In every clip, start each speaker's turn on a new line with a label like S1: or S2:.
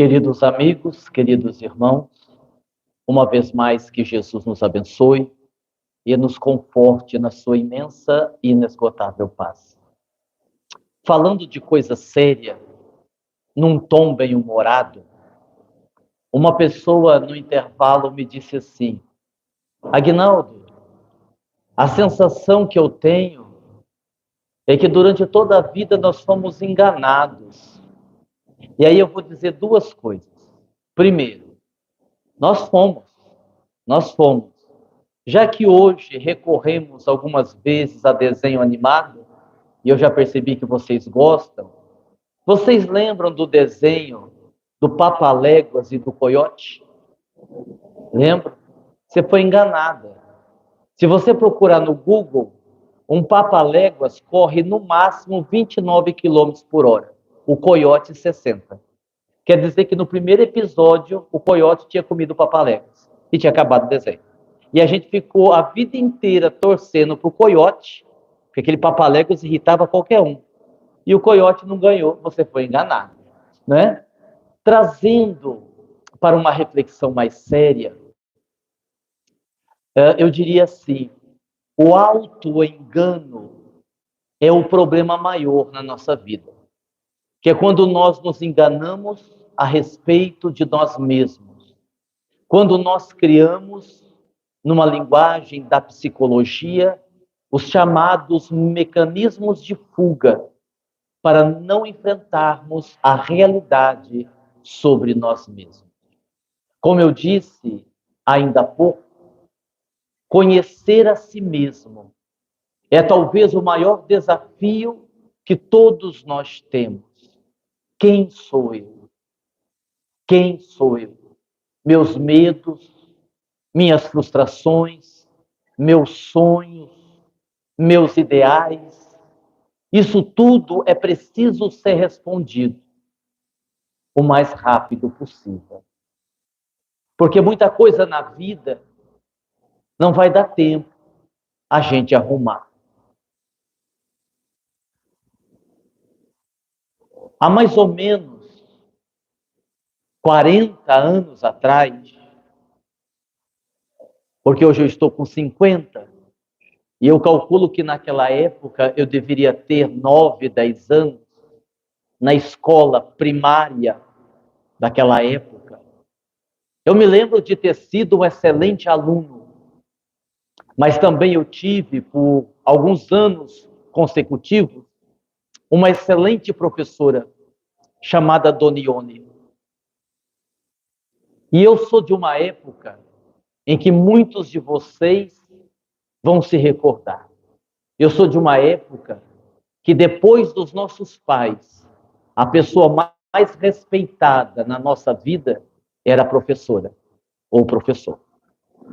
S1: Queridos amigos, queridos irmãos, uma vez mais que Jesus nos abençoe e nos conforte na sua imensa e inesgotável paz. Falando de coisa séria, num tom bem-humorado, uma pessoa no intervalo me disse assim: Aguinaldo, a sensação que eu tenho é que durante toda a vida nós fomos enganados. E aí eu vou dizer duas coisas. Primeiro, nós fomos. Já que hoje recorremos algumas vezes a desenho animado, e eu já percebi que vocês gostam, vocês lembram do desenho do Papaléguas e do Coiote? Lembra? Você foi enganada. Se você procurar no Google, um Papaléguas corre no máximo 29 quilômetros por hora, o Coiote 60. Quer dizer que no primeiro episódio, o Coiote tinha comido o Papaléguas e tinha acabado o desenho. E a gente ficou a vida inteira torcendo para o Coiote, porque aquele Papaléguas irritava qualquer um. E o Coiote não ganhou, você foi enganado, né? Trazendo para uma reflexão mais séria, eu diria assim, o auto-engano é o problema maior na nossa vida, que é quando nós nos enganamos a respeito de nós mesmos, quando nós criamos, numa linguagem da psicologia, os chamados mecanismos de fuga, para não enfrentarmos a realidade sobre nós mesmos. Como eu disse ainda há pouco, conhecer a si mesmo é talvez o maior desafio que todos nós temos. Quem sou eu? Quem sou eu? Meus medos, minhas frustrações, meus sonhos, meus ideais. Isso tudo é preciso ser respondido o mais rápido possível. Porque muita coisa na vida não vai dar tempo a gente arrumar. Há mais ou menos 40 anos atrás, porque hoje eu estou com 50, e eu calculo que naquela época eu deveria ter 9, 10 anos, na escola primária daquela época. Eu me lembro de ter sido um excelente aluno, mas também eu tive, por alguns anos consecutivos, uma excelente professora chamada Dona Ione. E eu sou de uma época em que muitos de vocês vão se recordar. Eu sou de uma época que depois dos nossos pais, a pessoa mais respeitada na nossa vida era a professora ou professor.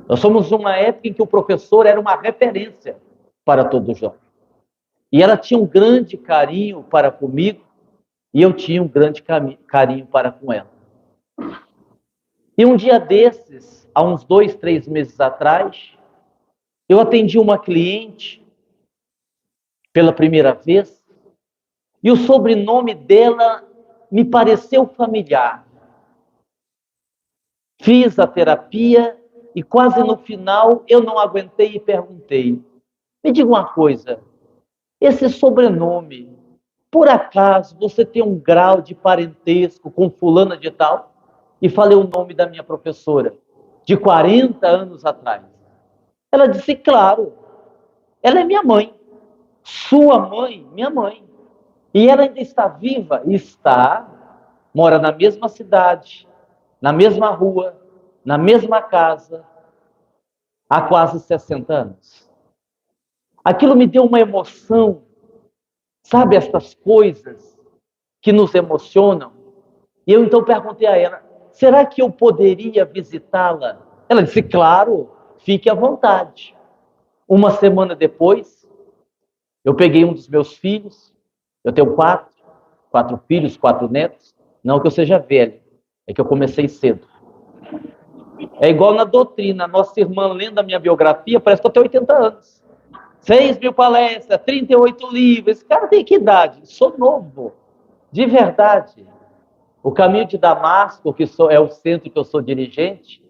S1: Nós somos uma época em que o professor era uma referência para todos nós. E ela tinha um grande carinho para comigo e eu tinha um grande carinho para com ela. E um dia desses, há uns 2, 3 meses atrás, eu atendi uma cliente pela primeira vez e o sobrenome dela me pareceu familiar. Fiz a terapia e quase no final eu não aguentei e perguntei: me diga uma coisa, esse sobrenome, por acaso você tem um grau de parentesco com fulana de tal? E falei o nome da minha professora, de 40 anos atrás. Ela disse: claro, ela é minha mãe. Sua mãe, minha mãe. E ela ainda está viva? Está. Mora na mesma cidade, na mesma rua, na mesma casa, há quase 60 anos. Aquilo me deu uma emoção. Sabe estas coisas que nos emocionam? E eu então perguntei a ela: será que eu poderia visitá-la? Ela disse: claro, fique à vontade. Uma semana depois, eu peguei um dos meus filhos, eu tenho 4 filhos, 4 netos, não que eu seja velho, é que eu comecei cedo. É igual na doutrina, a nossa irmã lendo a minha biografia, parece que eu tenho 80 anos. 6.000 palestras, 38 livros, esse cara tem que idade? Sou novo, de verdade. O Caminho de Damasco, é o centro que eu sou dirigente,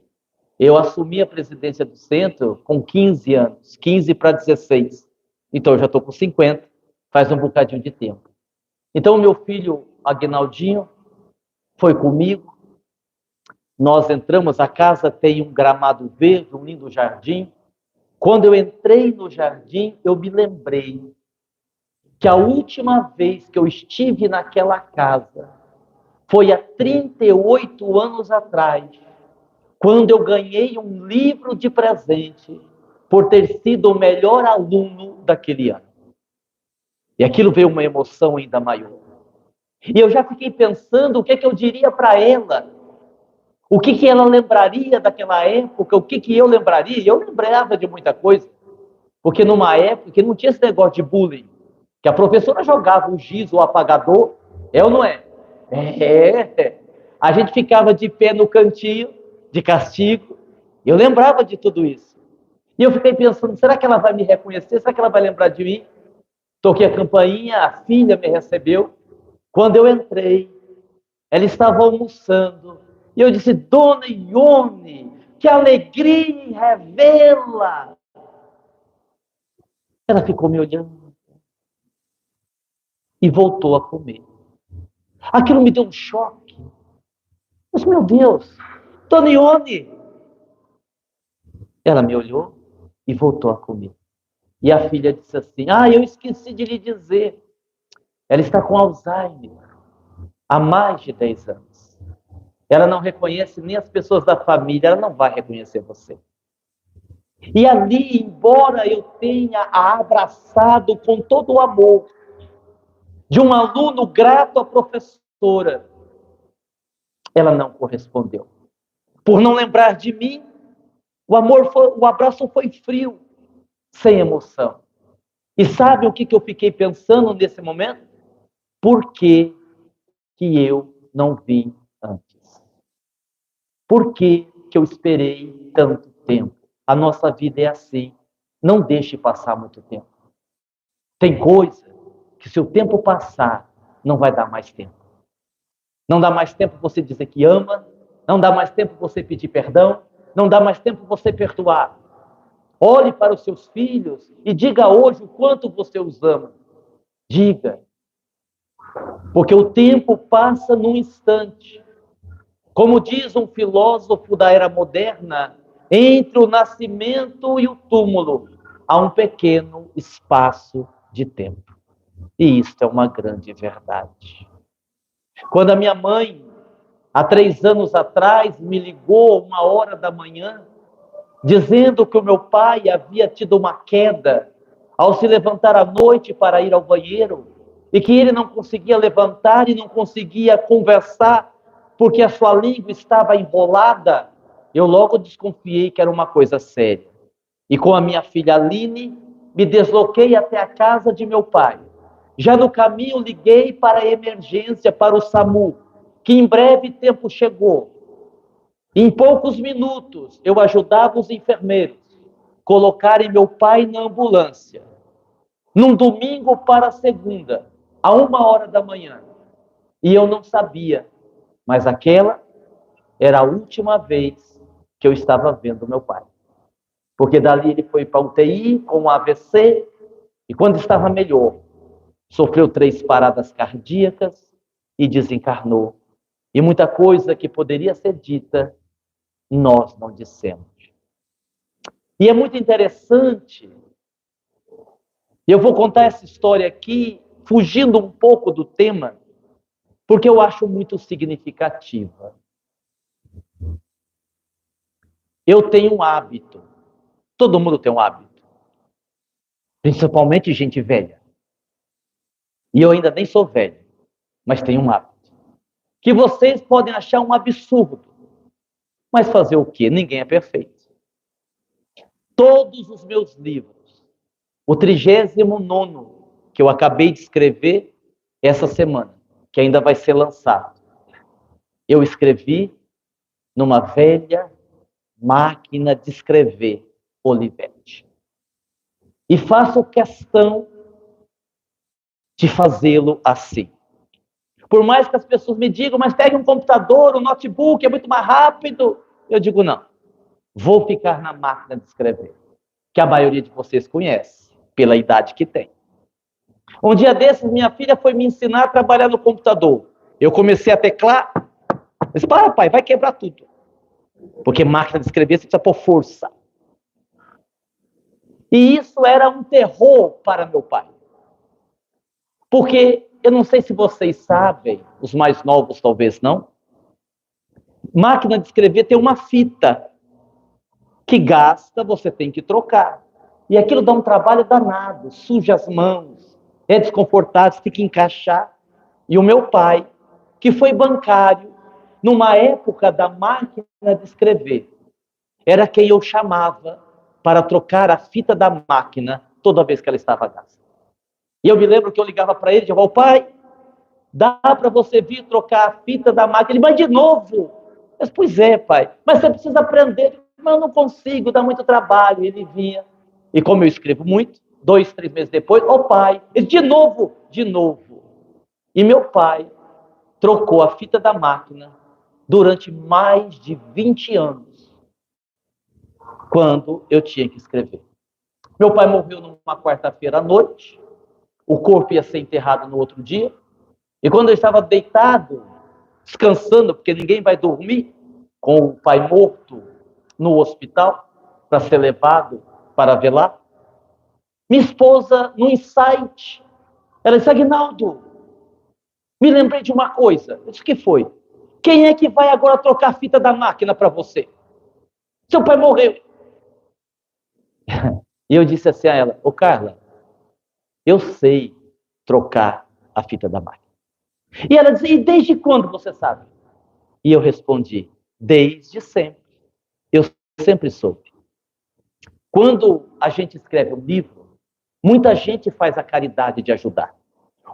S1: eu assumi a presidência do centro com 15 anos, 15 para 16. Então, eu já estou com 50, faz um bocadinho de tempo. Então, o meu filho, Aguinaldinho, foi comigo. Nós entramos, a casa tem um gramado verde, um lindo jardim. Quando eu entrei no jardim, eu me lembrei que a última vez que eu estive naquela casa foi há 38 anos atrás, quando eu ganhei um livro de presente por ter sido o melhor aluno daquele ano. E aquilo veio uma emoção ainda maior. E eu já fiquei pensando o que eu diria para ela. O que ela lembraria daquela época, o que eu lembraria. E eu lembrava de muita coisa. Porque numa época que não tinha esse negócio de bullying, que a professora jogava o giz, o apagador, é ou não é? É. A gente ficava de pé no cantinho, de castigo. Eu lembrava de tudo isso. E eu fiquei pensando, será que ela vai me reconhecer? Será que ela vai lembrar de mim? Toquei a campainha, a filha me recebeu. Quando eu entrei, ela estava almoçando. E eu disse, Dona Ione, que alegria revela. Ela ficou me olhando e voltou a comer. Aquilo me deu um choque. Mas, meu Deus, Dona Ione. Ela me olhou e voltou a comer. E a filha disse assim, eu esqueci de lhe dizer. Ela está com Alzheimer há mais de 10 anos. Ela não reconhece nem as pessoas da família, ela não vai reconhecer você. E ali, embora eu tenha a abraçado com todo o amor de um aluno grato à professora, ela não correspondeu. Por não lembrar de mim, o abraço foi frio, sem emoção. E sabe o que eu fiquei pensando nesse momento? Por que eu não vi antes? Por que eu esperei tanto tempo? A nossa vida é assim. Não deixe passar muito tempo. Tem coisa que se o tempo passar, não vai dar mais tempo. Não dá mais tempo você dizer que ama, não dá mais tempo você pedir perdão, não dá mais tempo você perdoar. Olhe para os seus filhos e diga hoje o quanto você os ama. Diga. Porque o tempo passa num instante. Como diz um filósofo da era moderna, entre o nascimento e o túmulo há um pequeno espaço de tempo. E isto é uma grande verdade. Quando a minha mãe, há 3 anos atrás, me ligou 1h da manhã, dizendo que o meu pai havia tido uma queda ao se levantar à noite para ir ao banheiro, e que ele não conseguia levantar e não conseguia conversar, porque a sua língua estava enrolada, eu logo desconfiei que era uma coisa séria. E com a minha filha Aline, me desloquei até a casa de meu pai. Já no caminho, liguei para a emergência, para o SAMU, que em breve tempo chegou. Em poucos minutos, eu ajudava os enfermeiros a colocarem meu pai na ambulância. Num domingo para segunda, a 1h da manhã. E eu não sabia, mas aquela era a última vez que eu estava vendo meu pai. Porque dali ele foi para a UTI com um AVC, e quando estava melhor, sofreu 3 paradas cardíacas e desencarnou. E muita coisa que poderia ser dita, nós não dissemos. E é muito interessante, eu vou contar essa história aqui, fugindo um pouco do tema, porque eu acho muito significativa. Eu tenho um hábito, todo mundo tem um hábito, principalmente gente velha. E eu ainda nem sou velho, mas tenho um hábito. Que vocês podem achar um absurdo. Mas fazer o quê? Ninguém é perfeito. Todos os meus livros, o 39º que eu acabei de escrever essa semana, que ainda vai ser lançado, eu escrevi numa velha máquina de escrever Olivetti. E faço questão de fazê-lo assim. Por mais que as pessoas me digam, mas pegue um computador, um notebook, é muito mais rápido. Eu digo, não, vou ficar na máquina de escrever, que a maioria de vocês conhece, pela idade que tem. Um dia desses, minha filha foi me ensinar a trabalhar no computador. Eu comecei a teclar, eu disse, pai, vai quebrar tudo. Porque máquina de escrever, você precisa pôr força. E isso era um terror para meu pai. Porque, eu não sei se vocês sabem, os mais novos talvez não, máquina de escrever tem uma fita que gasta, você tem que trocar. E aquilo dá um trabalho danado, suja as mãos, é desconfortável, você tem que encaixar. E o meu pai, que foi bancário, numa época da máquina de escrever, era quem eu chamava para trocar a fita da máquina toda vez que ela estava gasta. E eu me lembro que eu ligava para ele e dizia, pai, dá para você vir trocar a fita da máquina? Ele, mas de novo? Mas, pois é, pai, mas você precisa aprender. Mas eu não consigo, dá muito trabalho. Ele vinha, e como eu escrevo muito, 2, 3 meses depois, pai, ele, de novo. E meu pai trocou a fita da máquina durante mais de 20 anos, quando eu tinha que escrever. Meu pai morreu numa quarta-feira à noite, o corpo ia ser enterrado no outro dia, e quando eu estava deitado, descansando, porque ninguém vai dormir com o pai morto no hospital, para ser levado para velar, minha esposa, no insight, ela disse, Aguinaldo, me lembrei de uma coisa. Eu disse, o que foi? Quem é que vai agora trocar a fita da máquina para você? Seu pai morreu. E eu disse assim a ela, Carla, eu sei trocar a fita da máquina. E ela disse, e desde quando você sabe? E eu respondi, desde sempre. Eu sempre soube. Quando a gente escreve um livro, muita gente faz a caridade de ajudar.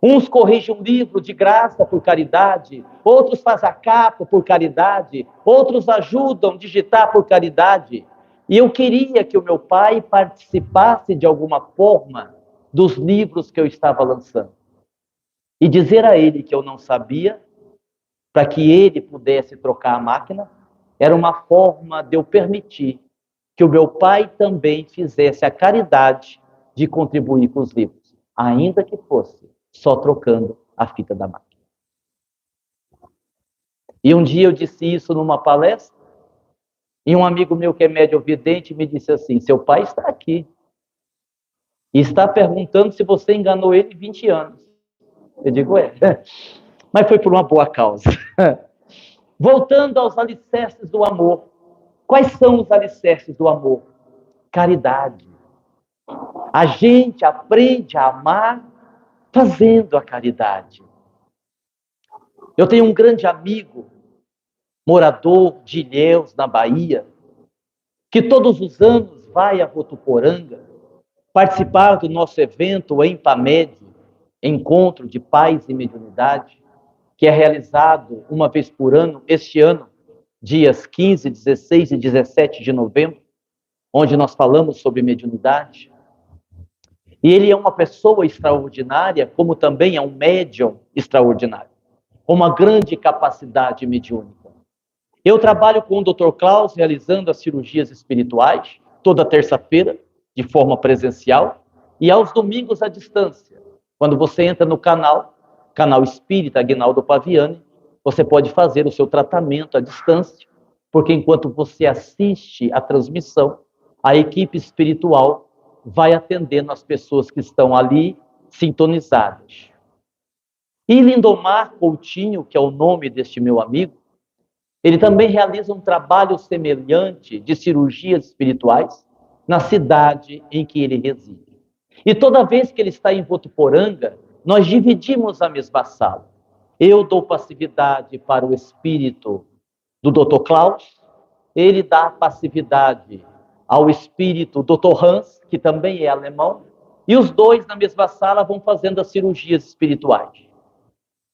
S1: Uns corrigem um livro de graça por caridade, outros fazem a capa por caridade, outros ajudam a digitar por caridade. E eu queria que o meu pai participasse de alguma forma dos livros que eu estava lançando. E dizer a ele que eu não sabia, para que ele pudesse trocar a máquina, era uma forma de eu permitir que o meu pai também fizesse a caridade de contribuir com os livros, ainda que fosse só trocando a fita da máquina. E um dia eu disse isso numa palestra, e um amigo meu que é médium vidente me disse assim, seu pai está aqui, e está perguntando se você enganou ele 20 anos. Eu digo, mas foi por uma boa causa. Voltando aos alicerces do amor. Quais são os alicerces do amor? Caridade. A gente aprende a amar fazendo a caridade. Eu tenho um grande amigo, morador de Ilhéus, na Bahia, que todos os anos vai a Votuporanga participar do nosso evento Empamed, Encontro de Paz e Mediunidade, que é realizado uma vez por ano, este ano, dias 15, 16 e 17 de novembro, onde nós falamos sobre mediunidade. E ele é uma pessoa extraordinária, como também é um médium extraordinário, com uma grande capacidade mediúnica. Eu trabalho com o Dr. Klaus, realizando as cirurgias espirituais, toda terça-feira, de forma presencial, e aos domingos à distância. Quando você entra no canal Espírita Aguinaldo Paviani, você pode fazer o seu tratamento à distância, porque enquanto você assiste a transmissão, a equipe espiritual vai atendendo as pessoas que estão ali sintonizadas. E Lindomar Coutinho, que é o nome deste meu amigo, ele também realiza um trabalho semelhante de cirurgias espirituais na cidade em que ele reside. E toda vez que ele está em Votuporanga, nós dividimos a mesma sala. Eu dou passividade para o espírito do Dr. Klaus, ele dá passividade ao espírito Dr. Hans, que também é alemão, e os dois na mesma sala vão fazendo as cirurgias espirituais.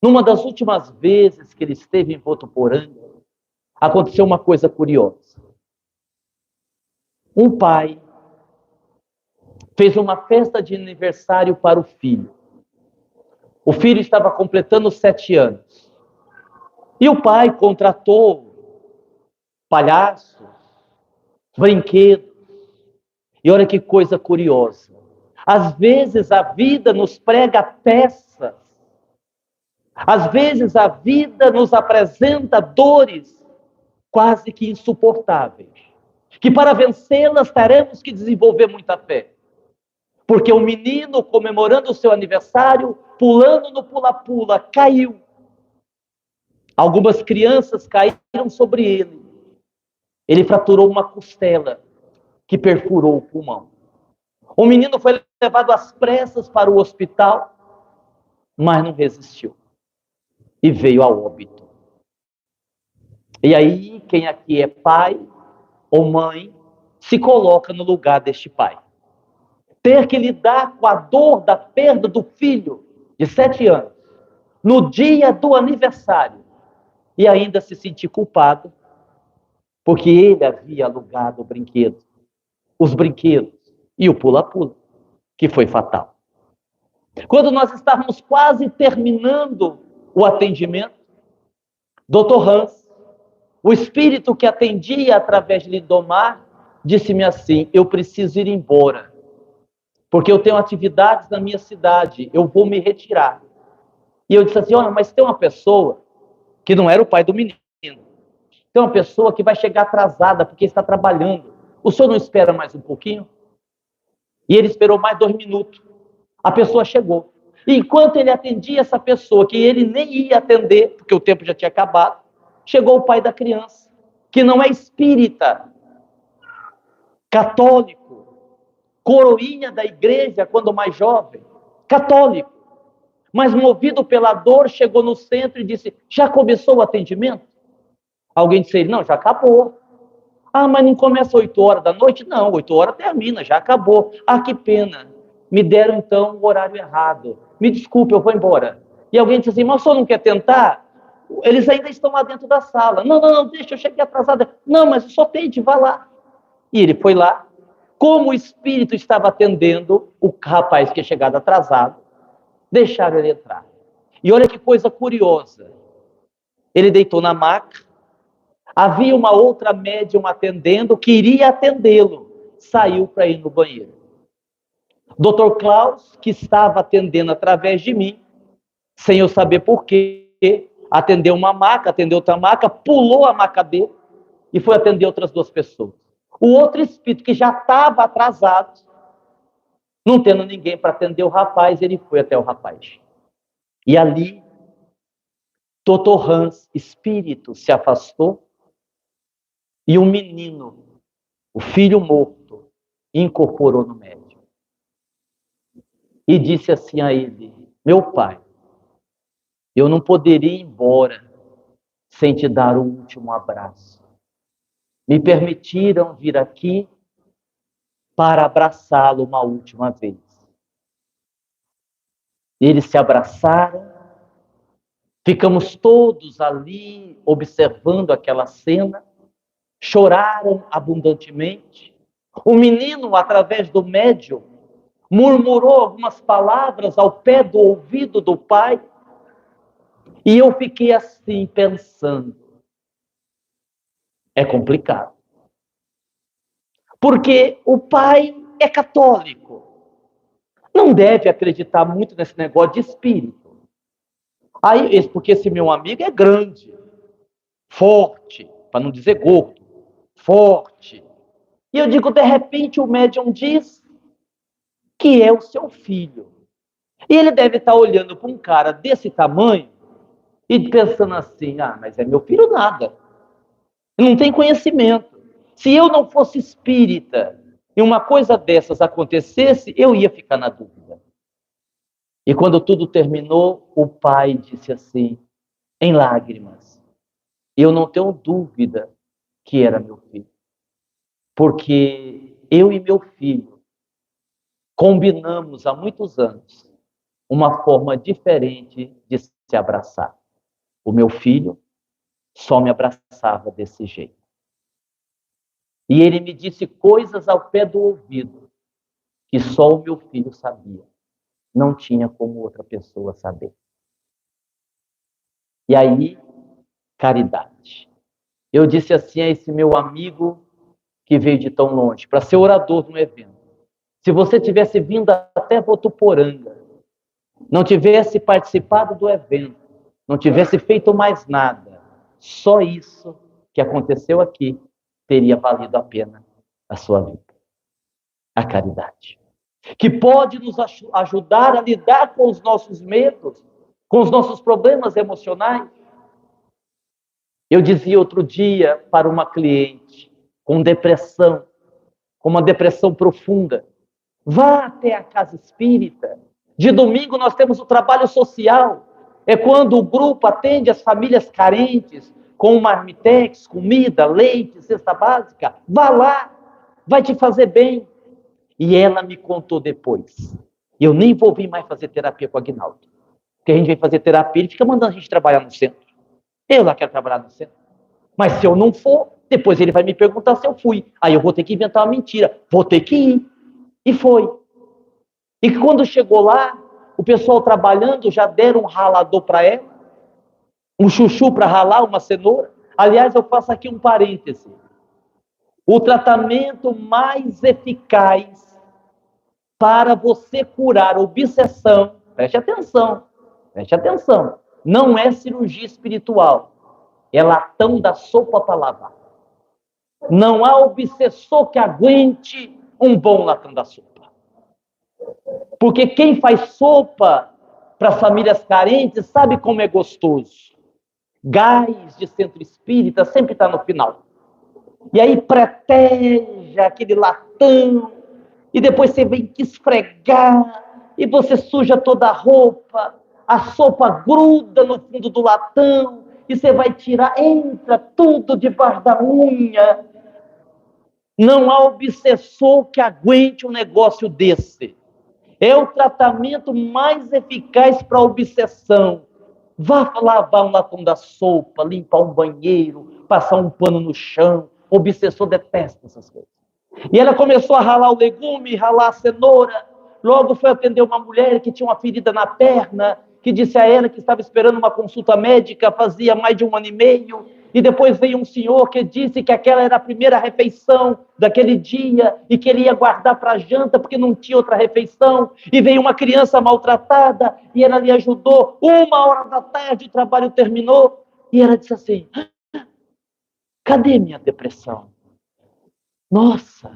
S1: Numa das últimas vezes que ele esteve em Votuporanga, aconteceu uma coisa curiosa. Um pai fez uma festa de aniversário para o filho. O filho estava completando 7 anos. E o pai contratou palhaços, brinquedos. E olha que coisa curiosa. Às vezes a vida nos prega peças. Às vezes a vida nos apresenta dores quase que insuportáveis. Que para vencê-las teremos que desenvolver muita fé. Porque o menino, comemorando o seu aniversário, pulando no pula-pula, caiu. Algumas crianças caíram sobre ele. Ele fraturou uma costela que perfurou o pulmão. O menino foi levado às pressas para o hospital, mas não resistiu. E veio a óbito. E aí, quem aqui é pai ou mãe, se coloca no lugar deste pai. Ter que lidar com a dor da perda do filho de 7 anos, no dia do aniversário, e ainda se sentir culpado, porque ele havia alugado o brinquedo, os brinquedos e o pula-pula, que foi fatal. Quando nós estávamos quase terminando o atendimento, Dr. Hans, o espírito que atendia através de Lindomar, disse-me assim: eu preciso ir embora, porque eu tenho atividades na minha cidade, eu vou me retirar. E eu disse assim: olha, mas tem uma pessoa, que não era o pai do menino, tem uma pessoa que vai chegar atrasada porque está trabalhando. O senhor não espera mais um pouquinho? E ele esperou mais 2 minutos. A pessoa chegou. E enquanto ele atendia essa pessoa, que ele nem ia atender, porque o tempo já tinha acabado, chegou o pai da criança, que não é espírita, católico, coroinha da igreja quando mais jovem, católico, mas movido pela dor, chegou no centro e disse: já começou o atendimento? Alguém disse: não, já acabou. Ah, mas não começa 8 horas da noite? Não, 8 horas termina, já acabou. Ah, que pena. Me deram, então, o horário errado. Me desculpe, eu vou embora. E alguém disse assim: mas o senhor não quer tentar? Eles ainda estão lá dentro da sala. Não, deixa, eu cheguei atrasado. Não, mas só tente, vá lá. E ele foi lá. Como o espírito estava atendendo o rapaz que tinha chegado atrasado, deixaram ele entrar. E olha que coisa curiosa. Ele deitou na maca. Havia uma outra médium atendendo, que iria atendê-lo. Saiu para ir no banheiro. Dr. Klaus, que estava atendendo através de mim, sem eu saber porquê, atendeu uma maca, atendeu outra maca, pulou a maca dele e foi atender outras 2 pessoas. O outro espírito, que já estava atrasado, não tendo ninguém para atender o rapaz, ele foi até o rapaz. E ali, Dr. Hans, espírito, se afastou e o menino, o filho morto, incorporou no médium. E disse assim a ele: meu pai, eu não poderia ir embora sem te dar o último abraço. Me permitiram vir aqui para abraçá-lo uma última vez. Eles se abraçaram, ficamos todos ali observando aquela cena, choraram abundantemente. O menino, através do médium, murmurou algumas palavras ao pé do ouvido do pai, e eu fiquei assim pensando: é complicado. Porque o pai é católico, não deve acreditar muito nesse negócio de espírito. Aí, porque esse meu amigo é grande, forte, para não dizer gordo, forte. E eu digo, de repente o médium diz que é o seu filho. E ele deve estar olhando para um cara desse tamanho e pensando assim: ah, mas é meu filho nada. Não tem conhecimento. Se eu não fosse espírita e uma coisa dessas acontecesse, eu ia ficar na dúvida. E quando tudo terminou, o pai disse assim, em lágrimas: eu não tenho dúvida que era meu filho. Porque eu e meu filho combinamos há muitos anos uma forma diferente de se abraçar. O meu filho só me abraçava desse jeito. E ele me disse coisas ao pé do ouvido que só o meu filho sabia. não tinha como outra pessoa saber. E aí, caridade. Eu disse assim a esse meu amigo que veio de tão longe, para ser orador de um evento. Se você tivesse vindo até Votuporanga, não tivesse participado do evento, não tivesse feito mais nada, só isso que aconteceu aqui teria valido a pena a sua vida. A caridade. Que pode nos ajudar a lidar com os nossos medos, com os nossos problemas emocionais. Eu dizia outro dia para uma cliente com depressão, com uma depressão profunda, vá até a casa espírita. De domingo nós temos o trabalho social. É quando o grupo atende as famílias carentes com marmitex, comida, leite, cesta básica. Vá lá, vai te fazer bem. E ela me contou depois. Eu nem vou vir mais fazer terapia com o Aguinaldo. Porque a gente vem fazer terapia, ele fica mandando a gente trabalhar no centro. Eu lá quero trabalhar no centro. Mas se eu não for, depois ele vai me perguntar se eu fui. Aí eu vou ter que inventar uma mentira. Vou ter que ir. E foi. E quando chegou lá, o pessoal trabalhando já deram um ralador para ela, um chuchu para ralar, uma cenoura. Aliás, eu faço aqui um parêntese. O tratamento mais eficaz para você curar obsessão, preste atenção, não é cirurgia espiritual, é latão da sopa para lavar. Não há obsessor que aguente um bom latão da sopa. Porque quem faz sopa para famílias carentes sabe como é gostoso. Gás de centro espírita sempre está no final. E aí preteja aquele latão, e depois você vem que esfregar, e você suja toda a roupa, a sopa gruda no fundo do latão, e você vai tirar, entra tudo debaixo da unha. Não há obsessor que aguente um negócio desse. É o tratamento mais eficaz para a obsessão. Vá lavar um latão da sopa, limpar um banheiro, passar um pano no chão. O obsessor detesta essas coisas. E ela começou a ralar o legume, ralar a cenoura. Logo foi atender uma mulher que tinha uma ferida na perna, que disse a ela que estava esperando uma consulta médica fazia mais de 1 ano e meio. E depois veio um senhor que disse que aquela era a primeira refeição daquele dia e que ele ia guardar para a janta porque não tinha outra refeição. E veio uma criança maltratada e ela lhe ajudou. 1h da tarde o trabalho terminou. E ela disse assim, cadê minha depressão? Nossa!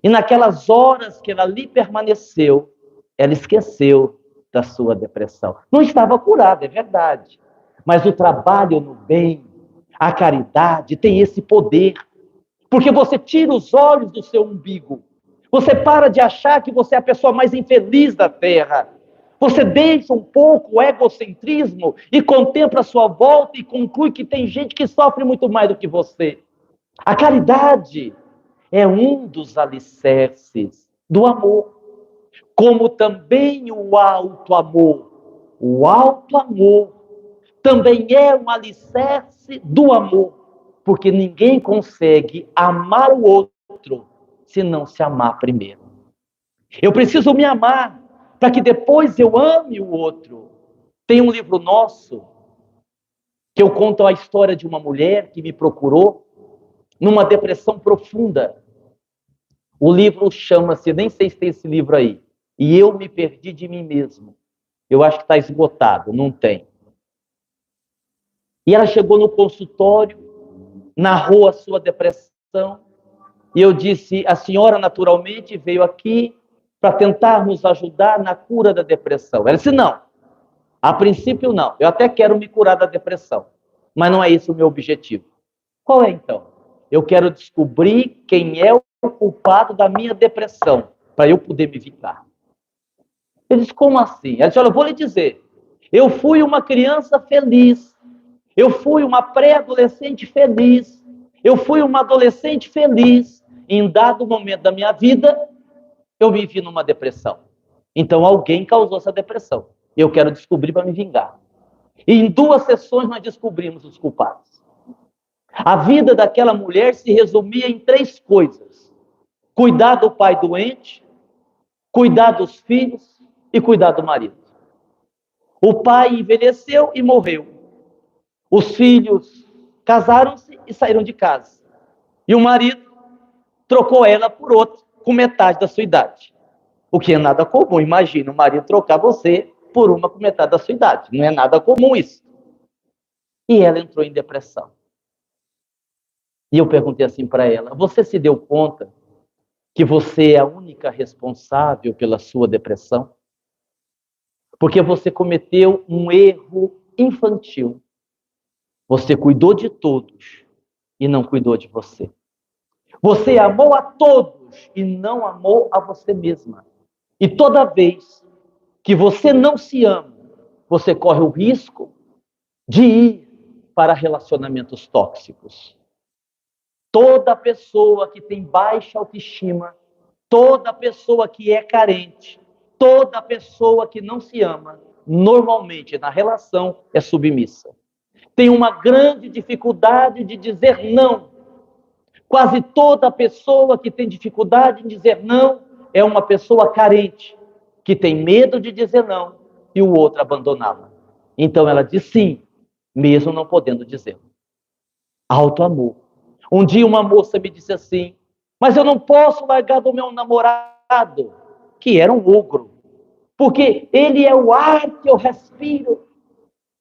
S1: E naquelas horas que ela ali permaneceu, ela esqueceu da sua depressão. Não estava curada, é verdade. Mas o trabalho no bem, a caridade tem esse poder. Porque você tira os olhos do seu umbigo. Você para de achar que você é a pessoa mais infeliz da Terra. Você deixa um pouco o egocentrismo e contempla a sua volta e conclui que tem gente que sofre muito mais do que você. A caridade é um dos alicerces do amor, como também o alto amor. O alto amor também é um alicerce do amor, porque ninguém consegue amar o outro se não se amar primeiro. Eu preciso me amar para que depois eu ame o outro. Tem um livro nosso que eu conto a história de uma mulher que me procurou numa depressão profunda. O livro chama-se, nem sei se tem esse livro aí, E Eu Me Perdi de Mim Mesmo. Eu acho que está esgotado, não tem. E ela chegou no consultório, narrou a sua depressão, e eu disse, a senhora naturalmente veio aqui para tentar nos ajudar na cura da depressão. Ela disse, não, a princípio não, eu até quero me curar da depressão, mas não é esse o meu objetivo. Qual é então? Eu quero descobrir quem é o culpado da minha depressão, para eu poder me vingar. Eu disse, como assim? Ela disse, olha, eu vou lhe dizer, eu fui uma criança feliz, eu fui uma pré-adolescente feliz, eu fui uma adolescente feliz, e em dado momento da minha vida, eu me vi numa depressão. Então alguém causou essa depressão. Eu quero descobrir para me vingar. E em 2 sessões nós descobrimos os culpados. A vida daquela mulher se resumia em 3 coisas. Cuidar do pai doente, cuidar dos filhos e cuidar do marido. O pai envelheceu e morreu. Os filhos casaram-se e saíram de casa. E o marido trocou ela por outro, com metade da sua idade. O que é nada comum. Imagina o marido trocar você por uma com metade da sua idade. Não é nada comum isso. E ela entrou em depressão. E eu perguntei assim para ela: você se deu conta que você é a única responsável pela sua depressão? Porque você cometeu um erro infantil. Você cuidou de todos e não cuidou de você. Você amou a todos e não amou a você mesma. E toda vez que você não se ama, você corre o risco de ir para relacionamentos tóxicos. Toda pessoa que tem baixa autoestima, toda pessoa que é carente, toda pessoa que não se ama, normalmente na relação é submissa. Tem uma grande dificuldade de dizer não. Quase toda pessoa que tem dificuldade em dizer não é uma pessoa carente, que tem medo de dizer não e o outro abandoná-la. Então ela diz sim, mesmo não podendo dizer. Auto-amor. Um dia uma moça me disse assim: mas eu não posso largar do meu namorado, que era um ogro, porque ele é o ar que eu respiro.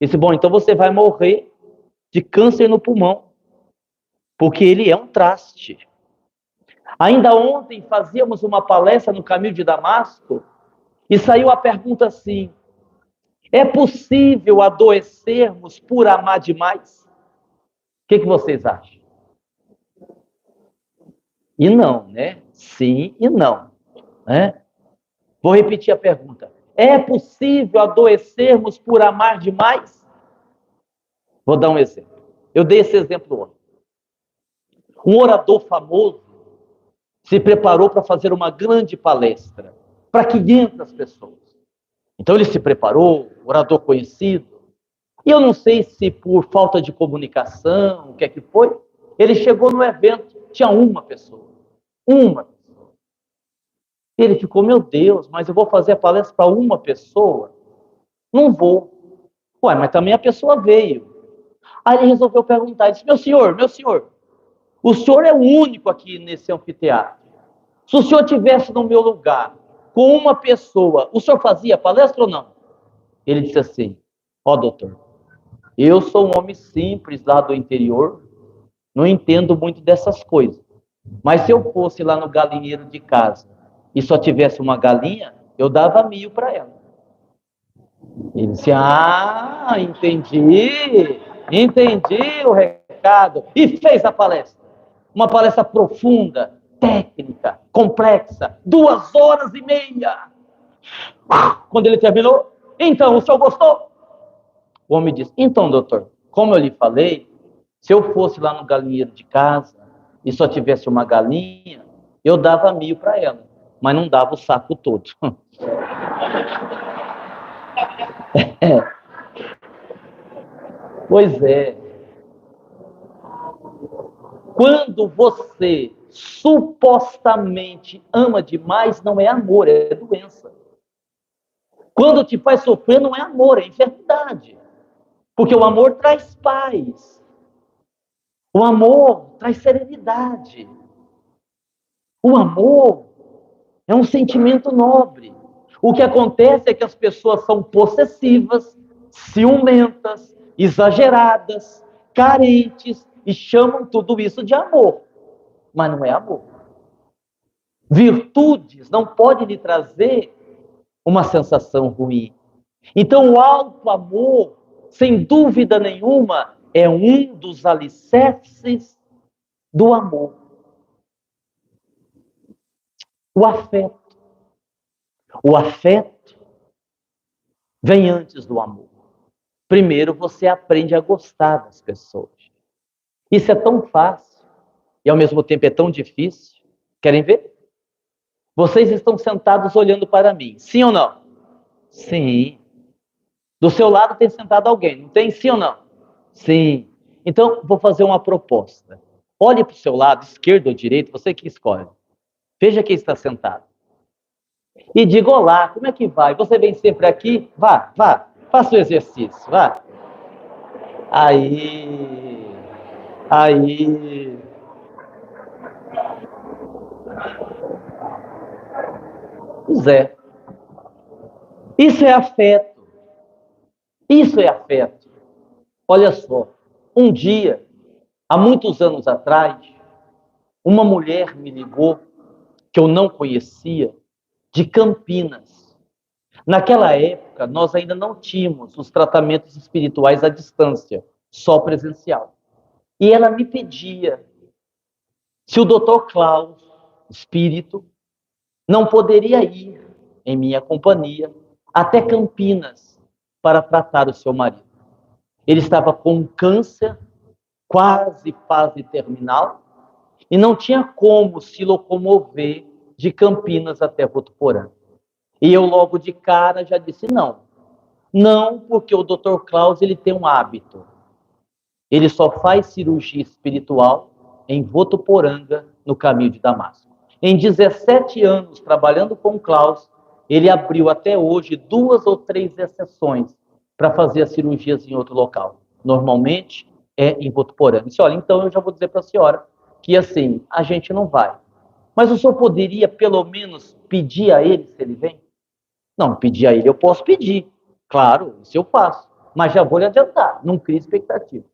S1: Disse: bom, então você vai morrer de câncer no pulmão, porque ele é um traste. Ainda ontem fazíamos uma palestra no caminho de Damasco e saiu a pergunta assim: é possível adoecermos por amar demais? O que vocês acham? E não, né? Sim e não, né? Vou repetir a pergunta. É possível adoecermos por amar demais? Vou dar um exemplo. Eu dei esse exemplo ontem. Um orador famoso se preparou para fazer uma grande palestra para 500 pessoas. Então ele se preparou, orador conhecido. E eu não sei se por falta de comunicação, o que é que foi, ele chegou no evento, tinha uma pessoa. Uma pessoa. Ele ficou: meu Deus, mas eu vou fazer a palestra para uma pessoa? Não vou. Ué, mas também a pessoa veio. Aí ele resolveu perguntar, ele disse: meu senhor, o senhor é o único aqui nesse anfiteatro. Se o senhor tivesse no meu lugar, com uma pessoa, o senhor fazia palestra ou não? Ele disse assim: ó, doutor, eu sou um homem simples lá do interior, não entendo muito dessas coisas. Mas se eu fosse lá no galinheiro de casa e só tivesse uma galinha, eu dava 1.000 para ela. Ele disse: ah, entendi o recado. E fez a palestra. Uma palestra profunda, técnica, complexa, 2 horas e meia. Quando ele terminou: então, o senhor gostou? O homem disse: então, doutor, como eu lhe falei, se eu fosse lá no galinheiro de casa e só tivesse uma galinha, eu dava 1.000 para ela, mas não dava o saco todo. Pois é. Quando você supostamente ama demais, não é amor, é doença. Quando te faz sofrer, não é amor, é enfermidade. Porque o amor traz paz. O amor traz serenidade. O amor é um sentimento nobre. O que acontece é que as pessoas são possessivas, ciumentas, exageradas, carentes e chamam tudo isso de amor. Mas não é amor. Virtudes não podem lhe trazer uma sensação ruim. Então, o alto amor, sem dúvida nenhuma, é um dos alicerces do amor. O afeto. O afeto vem antes do amor. Primeiro você aprende a gostar das pessoas. Isso é tão fácil e ao mesmo tempo é tão difícil. Querem ver? Vocês estão sentados olhando para mim, sim ou não? Sim. Do seu lado tem sentado alguém, não tem? Sim ou não? Sim. Então, vou fazer uma proposta. Olhe para o seu lado, esquerdo ou direito, você que escolhe. Veja quem está sentado. e diga: olá, como é que vai? Você vem sempre aqui? Vá, vá, faça o exercício, vá. Aí, aí, Zé, isso é afeto, isso é afeto. Olha só, um dia, há muitos anos atrás, uma mulher me ligou, que eu não conhecia, de Campinas. Naquela época, nós ainda não tínhamos os tratamentos espirituais à distância, só presencial. E ela me pedia se o Dr. Klaus, espírito, não poderia ir em minha companhia até Campinas para tratar o seu marido. Ele estava com um câncer, quase fase terminal, e não tinha como se locomover de Campinas até Votuporã. E eu logo de cara já disse não. Não, porque o Dr. Klaus ele tem um hábito. Ele só faz cirurgia espiritual em Votuporanga, no caminho de Damasco. Em 17 anos trabalhando com o Klaus, ele abriu até hoje 2 ou 3 exceções para fazer as cirurgias em outro local. Normalmente é em Votuporanga. Disse: olha, então eu já vou dizer para a senhora que assim, a gente não vai. Mas o senhor poderia pelo menos pedir a ele se ele vem? Não, pedir a ele eu posso pedir. Claro, isso eu faço. Mas já vou lhe adiantar, não crie expectativa.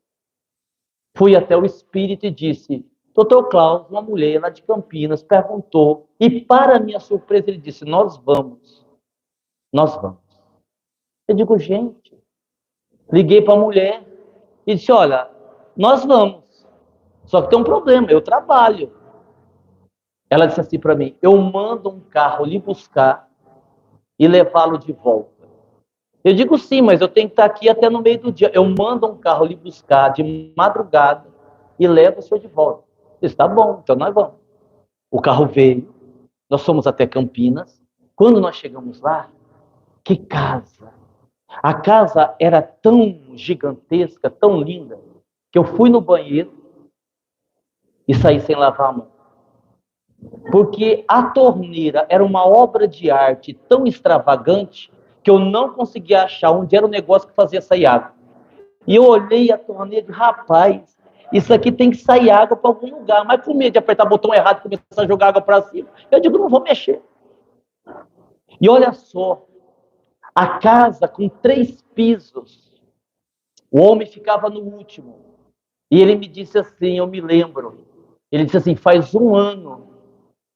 S1: Fui até o espírito e disse: Dr. Klaus, uma mulher lá de Campinas perguntou, e para minha surpresa ele disse: nós vamos, nós vamos. Eu digo: gente, liguei para a mulher e disse: olha, nós vamos, só que tem um problema, eu trabalho. Ela disse assim para mim: eu mando um carro lhe buscar e levá-lo de volta. Eu digo: sim, mas eu tenho que estar aqui até no meio do dia. Eu mando um carro lhe buscar de madrugada e levo o senhor de volta. Está bom, então nós vamos. O carro veio, nós fomos até Campinas. Quando nós chegamos lá, que casa! A casa era tão gigantesca, tão linda, que eu fui no banheiro e saí sem lavar a mão. Porque a torneira era uma obra de arte tão extravagante que eu não conseguia achar onde era o negócio que fazia sair água. E eu olhei a torneira e disse: rapaz, isso aqui tem que sair água para algum lugar. Mas com medo de apertar o botão errado e começar a jogar água para cima, eu digo: não vou mexer. E olha só, a casa com 3 pisos, o homem ficava no último. E ele me disse assim, eu me lembro, ele disse assim: faz 1 ano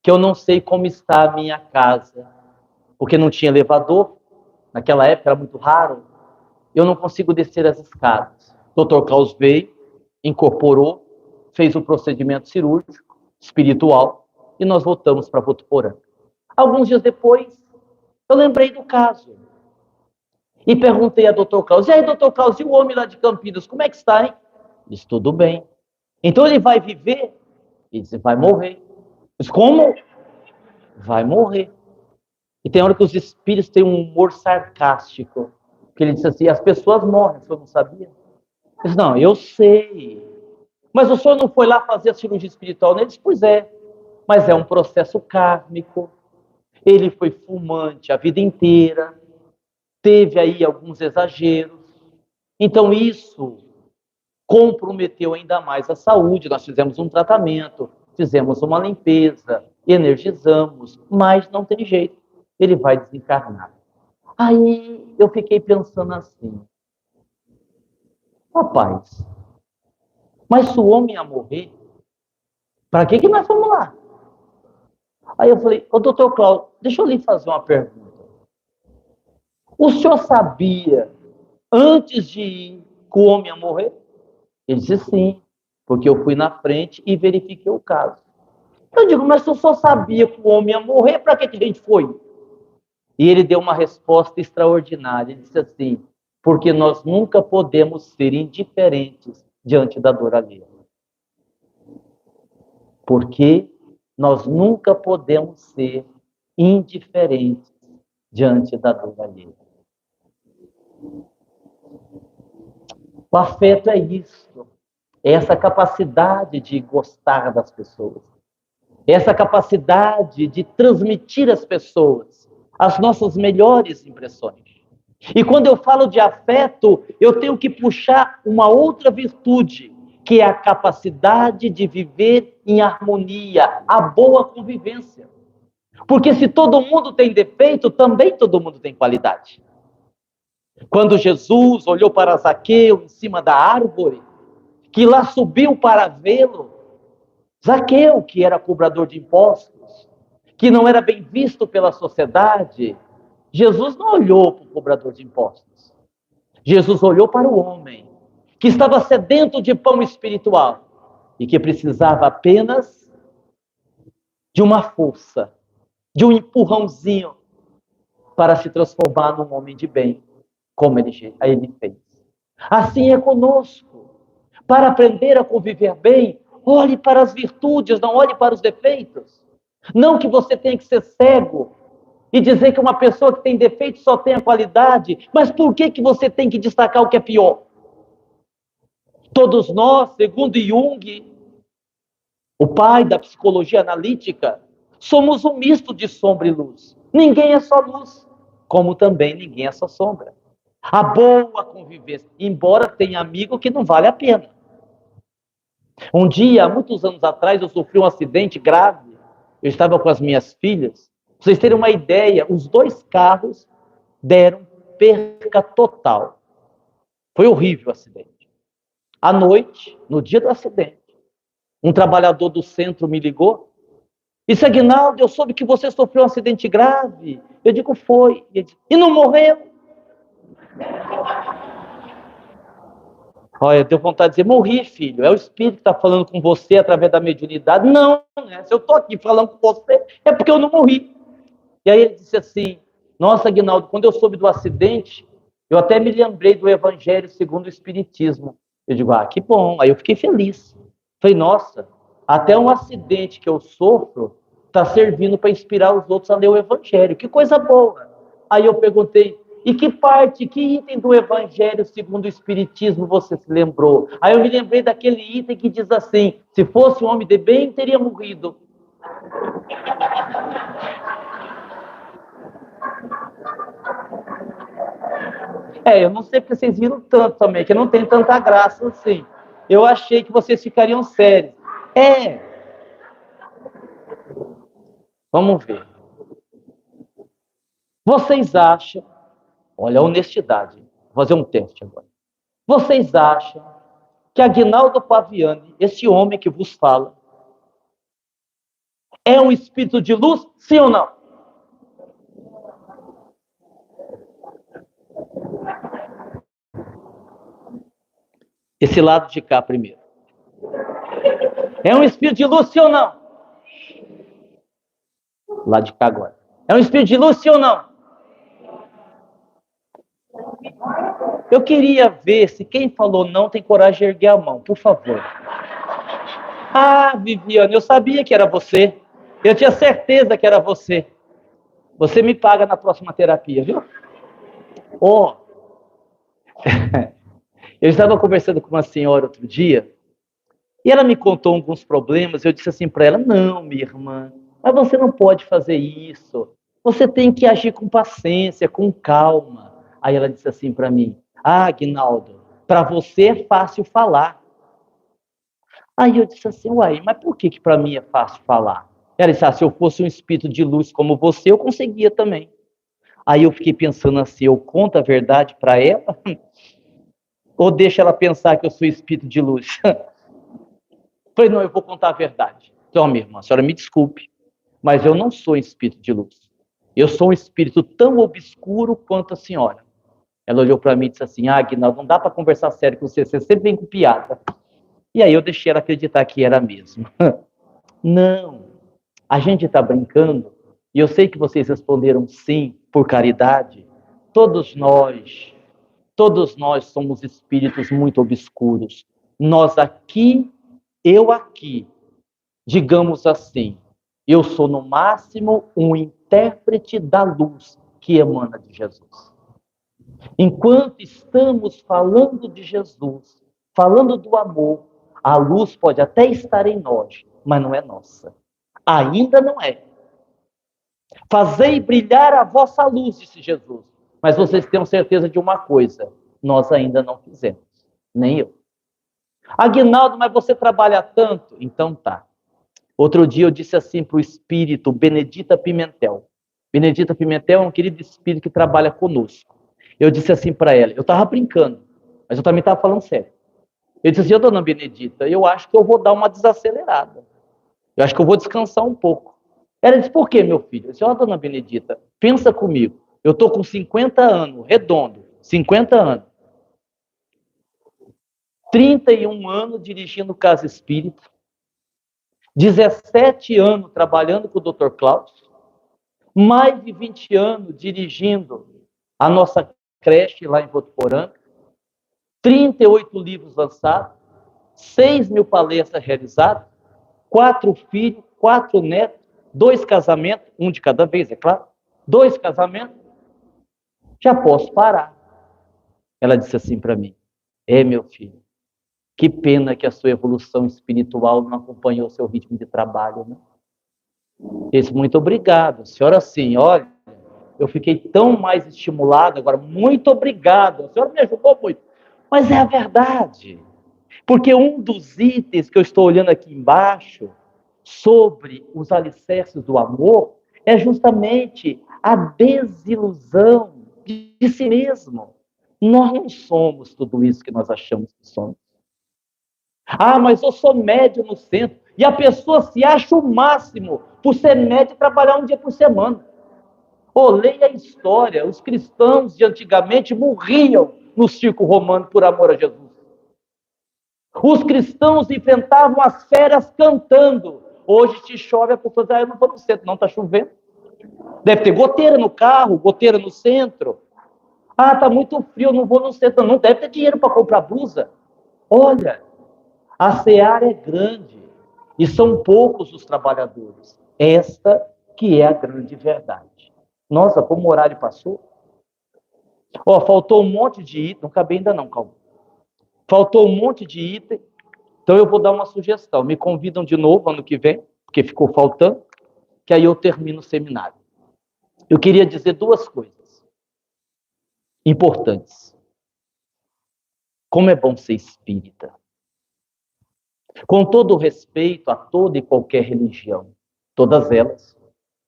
S1: que eu não sei como está a minha casa, porque não tinha elevador, naquela época era muito raro, eu não consigo descer as escadas. O Dr. Klaus veio, incorporou, fez o procedimento cirúrgico, espiritual, e nós voltamos para Votuporã. Alguns dias depois, eu lembrei do caso. E perguntei a Dr. Klaus: e aí, Dr. Klaus, e o homem lá de Campinas, como é que está, hein? Disse: tudo bem. Então ele vai viver? Ele disse: vai morrer. Disse: como? Vai morrer. E tem hora que os espíritos têm um humor sarcástico. Que ele disse assim: as pessoas morrem, o senhor não sabia? Eu disse: não, eu sei. Mas o senhor não foi lá fazer a cirurgia espiritual nele? Disse: pois é. Mas é um processo kármico. Ele foi fumante a vida inteira. Teve aí alguns exageros. Então isso comprometeu ainda mais a saúde. Nós fizemos um tratamento, fizemos uma limpeza, energizamos, mas não tem jeito. Ele vai desencarnar. Aí eu fiquei pensando assim: rapaz, mas se o homem ia morrer, para que nós vamos lá? Aí eu falei: ô doutor Cláudio, deixa eu lhe fazer uma pergunta. O senhor sabia, antes de ir, que o homem ia morrer? Ele disse: sim, porque eu fui na frente e verifiquei o caso. Eu digo: mas se eu só sabia que o homem ia morrer, para que a gente foi? E ele deu uma resposta extraordinária. Ele disse assim: porque nós nunca podemos ser indiferentes diante da dor alheia. Porque nós nunca podemos ser indiferentes diante da dor alheia. O afeto é isso. É essa capacidade de gostar das pessoas. É essa capacidade de transmitir às pessoas as nossas melhores impressões. E quando eu falo de afeto, eu tenho que puxar uma outra virtude, que é a capacidade de viver em harmonia, a boa convivência. Porque se todo mundo tem defeito, também todo mundo tem qualidade. Quando Jesus olhou para Zaqueu em cima da árvore, que lá subiu para vê-lo, Zaqueu, que era cobrador de impostos, que não era bem visto pela sociedade, Jesus não olhou para o cobrador de impostos. Jesus olhou para o homem que estava sedento de pão espiritual e que precisava apenas de uma força, de um empurrãozinho para se transformar num homem de bem, como ele fez. Assim é conosco. Para aprender a conviver bem, olhe para as virtudes, não olhe para os defeitos. Não que você tenha que ser cego e dizer que uma pessoa que tem defeito só tem a qualidade, mas por que você tem que destacar o que é pior? Todos nós, segundo Jung, o pai da psicologia analítica, somos um misto de sombra e luz. Ninguém é só luz, como também ninguém é só sombra. A boa convivência, embora tenha amigo que não vale a pena. Um dia, há muitos anos atrás, eu sofri um acidente grave. Eu estava com as minhas filhas. Pra vocês terem uma ideia, os 2 carros deram perca total. Foi horrível o acidente. À noite, no dia do acidente, um trabalhador do centro me ligou. Disse: Aguinaldo, eu soube que você sofreu um acidente grave. Eu digo: foi. E não morreu? Olha, deu vontade de dizer: morri, filho. É o Espírito que está falando com você através da mediunidade. Não, né? Se eu estou aqui falando com você, é porque eu não morri. E aí ele disse assim: nossa, Aguinaldo, quando eu soube do acidente, eu até me lembrei do Evangelho segundo o Espiritismo. Eu digo: ah, que bom. Aí eu fiquei feliz. Falei: nossa, até um acidente que eu sofro está servindo para inspirar os outros a ler o Evangelho. Que coisa boa. Aí eu perguntei: e que parte, que item do Evangelho segundo o Espiritismo você se lembrou? Aí eu me lembrei daquele item que diz assim: se fosse um homem de bem, teria morrido. Eu não sei porque vocês riram tanto também, que não tem tanta graça assim. Eu achei que vocês ficariam sérios. Vamos ver. Vocês acham, olha a honestidade, vou fazer um teste agora. Vocês acham que Aguinaldo Paviani, esse homem que vos fala, é um espírito de luz, sim ou não? Esse lado de cá primeiro. É um espírito de luz, sim ou não? Lá de cá agora. É um espírito de luz, sim ou não? Eu queria ver se quem falou não tem coragem de erguer a mão, por favor. Ah, Viviane, eu sabia que era você. Eu tinha certeza que era você. Você me paga na próxima terapia, viu? Eu estava conversando com uma senhora outro dia e ela me contou alguns problemas. Eu disse assim para ela: não, minha irmã, mas você não pode fazer isso. Você tem que agir com paciência, com calma. Aí ela disse assim para mim: ah, Aguinaldo, para você é fácil falar. Aí eu disse assim: uai, mas por que para mim é fácil falar? Ela disse: ah, se eu fosse um espírito de luz como você, eu conseguia também. Aí eu fiquei pensando assim: eu conto a verdade para ela? Ou deixa ela pensar que eu sou espírito de luz? Falei: não, eu vou contar a verdade. Então, minha irmã, a senhora me desculpe, mas eu não sou espírito de luz. Eu sou um espírito tão obscuro quanto a senhora. Ela olhou para mim e disse assim: ah, Aguinaldo, não dá para conversar sério com você, você sempre vem com piada. E aí eu deixei ela acreditar que era mesmo. Não, a gente está brincando, e eu sei que vocês responderam sim, por caridade. Todos nós, todos nós somos espíritos muito obscuros. Nós aqui, eu aqui, digamos assim, eu sou no máximo um intérprete da luz que emana de Jesus. Enquanto estamos falando de Jesus, falando do amor, a luz pode até estar em nós, mas não é nossa. Ainda não é. Fazei brilhar a vossa luz, disse Jesus. Mas vocês tenham certeza de uma coisa, nós ainda não fizemos, nem eu. Aguinaldo, mas você trabalha tanto? Então tá. Outro dia eu disse assim para o espírito Benedita Pimentel. Benedita Pimentel é um querido espírito que trabalha conosco. Eu disse assim para ela, eu estava brincando, mas eu também estava falando sério. Eu disse assim, dona Benedita, eu acho que eu vou dar uma desacelerada. Eu acho que eu vou descansar um pouco. Ela disse, por quê, meu filho? Eu disse, dona Benedita, pensa comigo. Eu estou com 50 anos, redondo, 50 anos. 31 anos dirigindo casa espírita. 17 anos trabalhando com o Dr. Cláudio. Mais de 20 anos dirigindo a nossa creche lá em Votuporanga. 38 livros lançados. 6.000 palestras realizadas. 4 filhos, 4 netos. 2 casamentos, um de cada vez, é claro. 2 casamentos. Já posso parar. Ela disse assim para mim, meu filho, que pena que a sua evolução espiritual não acompanhou o seu ritmo de trabalho, né? Eu disse, muito obrigado. A senhora, sim, olha, eu fiquei tão mais estimulado agora. Muito obrigado. A senhora me ajudou muito. Mas é a verdade. Porque um dos itens que eu estou olhando aqui embaixo, sobre os alicerces do amor, é justamente a desilusão de si mesmo. Nós não somos tudo isso que nós achamos que somos. Mas eu sou médio no centro. E a pessoa se acha o máximo por ser médio e trabalhar um dia por semana. Leia a história. Os cristãos de antigamente morriam no circo romano por amor a Jesus. Os cristãos enfrentavam as feras cantando. Hoje te chove, a pessoa diz, eu não vou no centro, não, está chovendo. Deve ter goteira no carro, goteira no centro. Está muito frio, não vou no centro. Não deve ter dinheiro para comprar blusa. Olha, a seara é grande e são poucos os trabalhadores. Esta que é a grande verdade. Nossa, como o horário passou. Faltou um monte de item. Não acabei ainda não, calma. Faltou um monte de item. Então eu vou dar uma sugestão. Me convidam de novo ano que vem, porque ficou faltando, que aí eu termino o seminário. Eu queria dizer 2 coisas importantes. Como é bom ser espírita. Com todo o respeito a toda e qualquer religião, todas elas,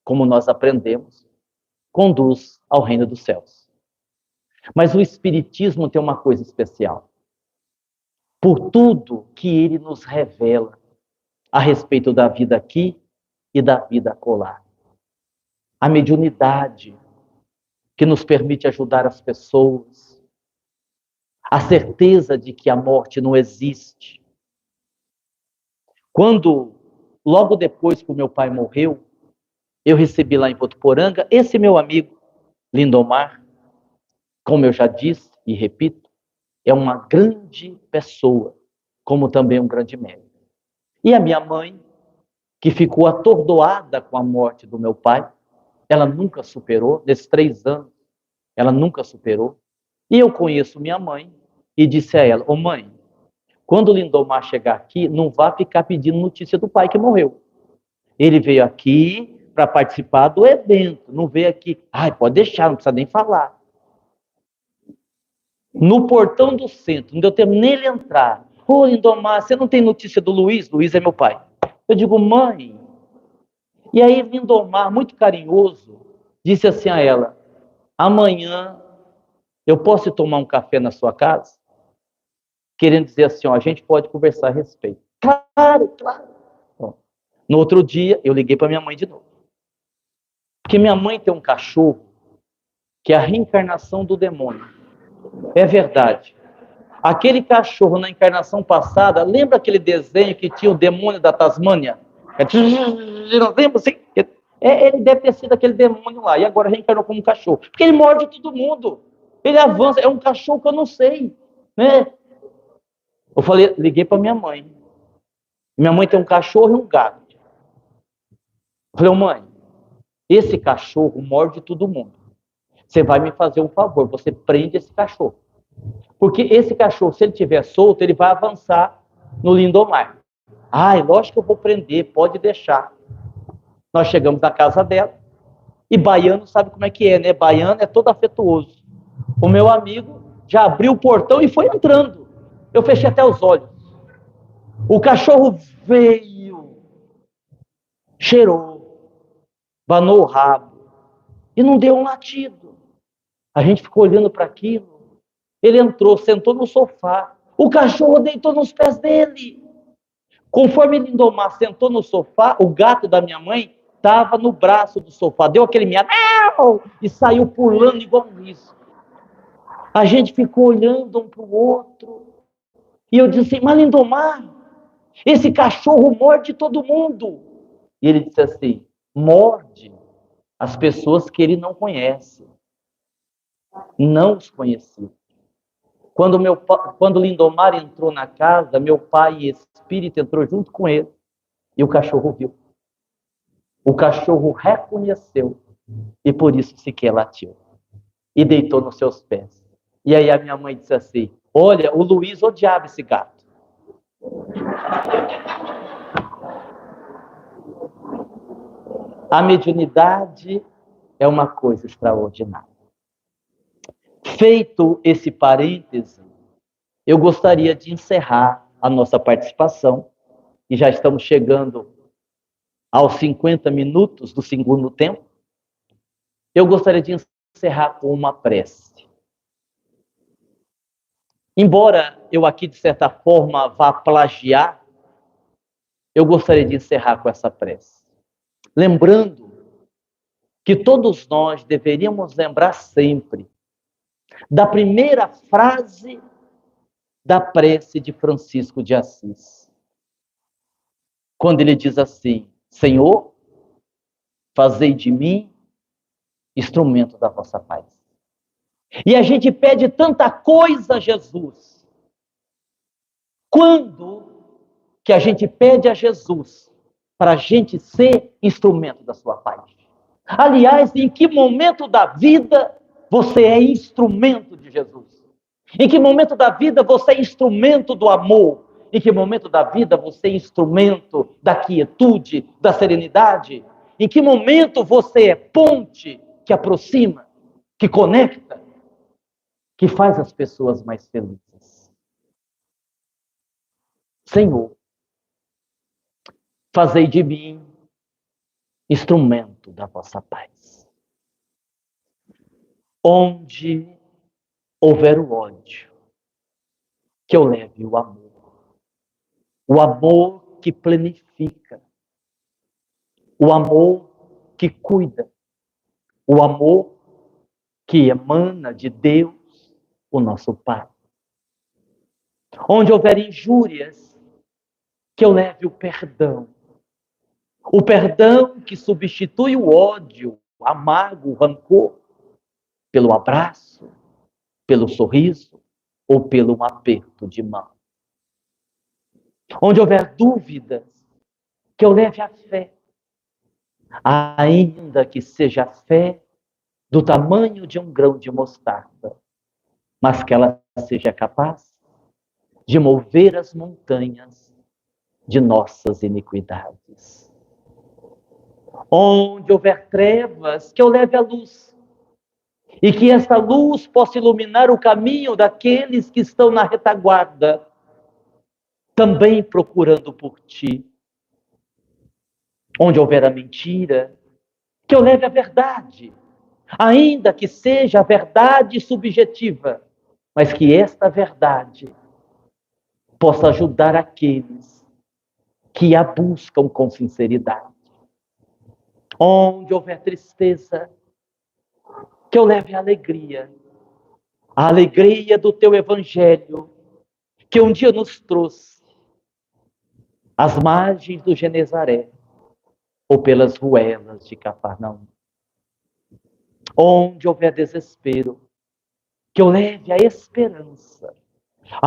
S1: como nós aprendemos, conduz ao reino dos céus. Mas o espiritismo tem uma coisa especial. Por tudo que ele nos revela a respeito da vida aqui e da vida acolá. A mediunidade que nos permite ajudar as pessoas. A certeza de que a morte não existe. Quando, logo depois que o meu pai morreu, eu recebi lá em Votuporanga esse meu amigo, Lindomar, como eu já disse e repito, é uma grande pessoa, como também um grande médico. E a minha mãe, que ficou atordoada com a morte do meu pai, ela nunca superou, nesses 3 anos, ela nunca superou. E eu conheço minha mãe e disse a ela, mãe, quando o Lindomar chegar aqui, não vá ficar pedindo notícia do pai que morreu. Ele veio aqui para participar do evento, não veio aqui, pode deixar, não precisa nem falar. No portão do centro, não deu tempo nem ele entrar. Lindomar, você não tem notícia do Luiz? Luiz é meu pai. Eu digo, mãe. E aí Lindomar, muito carinhoso, disse assim a ela, amanhã eu posso tomar um café na sua casa? Querendo dizer assim, a gente pode conversar a respeito. Claro, claro. Bom, no outro dia, eu liguei para minha mãe de novo. Porque minha mãe tem um cachorro que é a reencarnação do demônio. É verdade. Aquele cachorro na encarnação passada, lembra aquele desenho que tinha o demônio da Tasmânia? Lembra assim? Ele deve ter sido aquele demônio lá, e agora reencarnou como um cachorro. Porque ele morde todo mundo. Ele avança, é um cachorro que eu não sei. Né? Eu falei, liguei para minha mãe. Minha mãe tem um cachorro e um gato. Eu falei, mãe, esse cachorro morde todo mundo. Você vai me fazer um favor, você prende esse cachorro. Porque esse cachorro, se ele estiver solto, ele vai avançar no Lindomar. Lógico que eu vou prender, pode deixar. Nós chegamos na casa dela, E baiano sabe como é que é, né? Baiano é todo afetuoso. O meu amigo já abriu o portão e foi entrando. Eu fechei até os olhos. O cachorro veio, cheirou, banou o rabo e não deu um latido. A gente ficou olhando para aquilo. Ele entrou, sentou no sofá. O cachorro deitou nos pés dele. Conforme Lindomar sentou no sofá, o gato da minha mãe estava no braço do sofá. Deu aquele miau e saiu pulando igual um risco. A gente ficou olhando um para o outro. E eu disse assim, mas Lindomar, esse cachorro morde todo mundo. E ele disse assim, morde as pessoas que ele não conhece. Não os conhecia. Quando Lindomar entrou na casa, meu pai e espírito entrou junto com ele. E o cachorro viu. O cachorro reconheceu. E por isso sequer latiu. E deitou nos seus pés. E aí a minha mãe disse assim, olha, o Luiz odiava esse gato. A mediunidade é uma coisa extraordinária. Feito esse parêntese, eu gostaria de encerrar a nossa participação, e já estamos chegando aos 50 minutos do segundo tempo. Eu gostaria de encerrar com uma prece. Embora eu aqui, de certa forma, vá plagiar, eu gostaria de encerrar com essa prece. Lembrando que todos nós deveríamos lembrar sempre da primeira frase da prece de Francisco de Assis. Quando ele diz assim, Senhor, fazei de mim instrumento da vossa paz. E a gente pede tanta coisa a Jesus. Quando que a gente pede a Jesus para a gente ser instrumento da sua paz? Aliás, em que momento da vida você é instrumento de Jesus? Em que momento da vida você é instrumento do amor? Em que momento da vida você é instrumento da quietude, da serenidade? Em que momento você é ponte que aproxima, que conecta, que faz as pessoas mais felizes? Senhor, fazei de mim instrumento da vossa paz. Onde houver o ódio, que eu leve o amor. O amor que planifica. O amor que cuida. O amor que emana de Deus, o nosso Pai. Onde houver injúrias, que eu leve o perdão. O perdão que substitui o ódio, o amargo, o rancor, pelo abraço, pelo sorriso ou pelo aperto de mão. Onde houver dúvidas, que eu leve a fé. Ainda que seja a fé do tamanho de um grão de mostarda, mas que ela seja capaz de mover as montanhas de nossas iniquidades. Onde houver trevas, que eu leve a luz, e que essa luz possa iluminar o caminho daqueles que estão na retaguarda, também procurando por ti. Onde houver a mentira, que eu leve a verdade, ainda que seja a verdade subjetiva, mas que esta verdade possa ajudar aqueles que a buscam com sinceridade. Onde houver tristeza, que eu leve a alegria do teu evangelho, que um dia nos trouxe às margens do Genezaré, ou pelas ruelas de Cafarnaum. Onde houver desespero, que eu leve a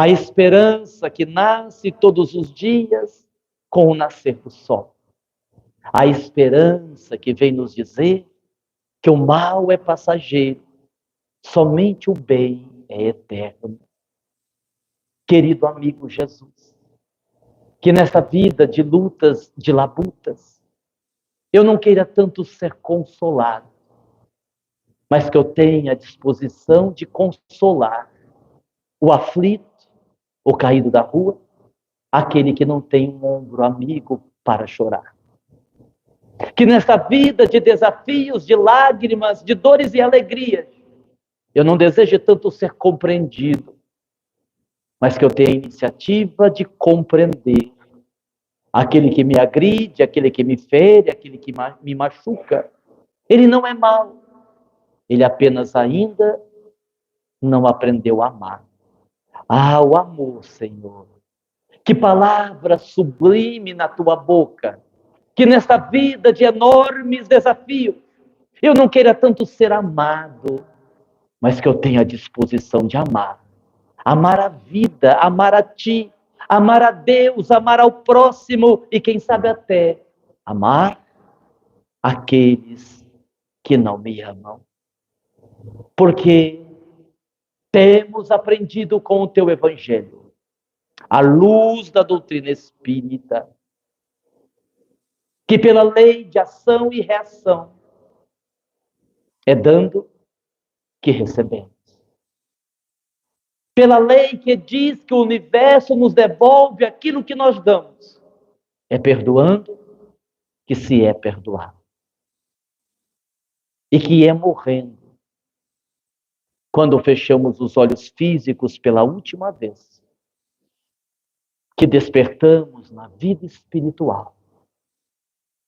S1: esperança que nasce todos os dias com o nascer do sol. A esperança que vem nos dizer que o mal é passageiro, somente o bem é eterno. Querido amigo Jesus, que nessa vida de lutas, de labutas, eu não queira tanto ser consolado, mas que eu tenha a disposição de consolar o aflito, o caído da rua, aquele que não tem um ombro amigo para chorar. Que nessa vida de desafios, de lágrimas, de dores e alegrias, eu não desejo tanto ser compreendido, mas que eu tenha a iniciativa de compreender aquele que me agride, aquele que me fere, aquele que me machuca. Ele não é mau, ele apenas ainda não aprendeu a amar. Ah, o amor, Senhor. Que palavra sublime na tua boca. Que nesta vida de enormes desafios, eu não queira tanto ser amado, mas que eu tenha a disposição de amar. Amar a vida, amar a ti, amar a Deus, amar ao próximo e quem sabe até amar aqueles que não me amam. Porque temos aprendido com o teu evangelho, à luz da doutrina espírita, que pela lei de ação e reação é dando que recebemos. Pela lei que diz que o universo nos devolve aquilo que nós damos, é perdoando que se é perdoado. E que é morrendo quando fechamos os olhos físicos pela última vez, que despertamos na vida espiritual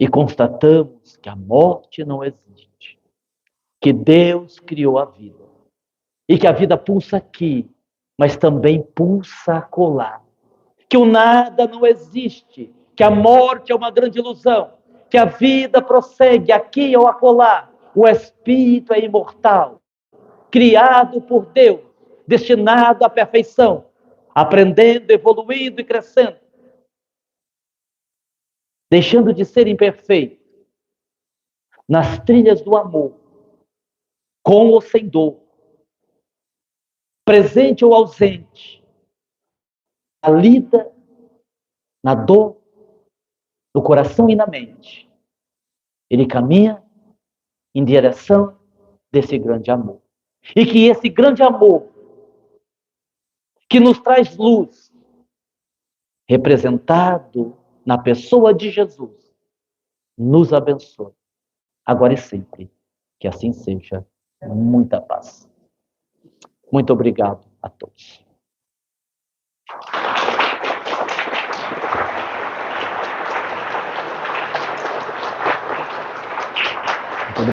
S1: e constatamos que a morte não existe, que Deus criou a vida e que a vida pulsa aqui, mas também pulsa acolá, que o nada não existe, que a morte é uma grande ilusão, que a vida prossegue aqui ou acolá, o espírito é imortal, criado por Deus, destinado à perfeição, aprendendo, evoluindo e crescendo, deixando de ser imperfeito, nas trilhas do amor, com ou sem dor, presente ou ausente, na lida, na dor, no coração e na mente. Ele caminha em direção desse grande amor. E que esse grande amor, que nos traz luz, representado na pessoa de Jesus, nos abençoe, agora e sempre. Que assim seja. Muita paz. Muito obrigado a todos.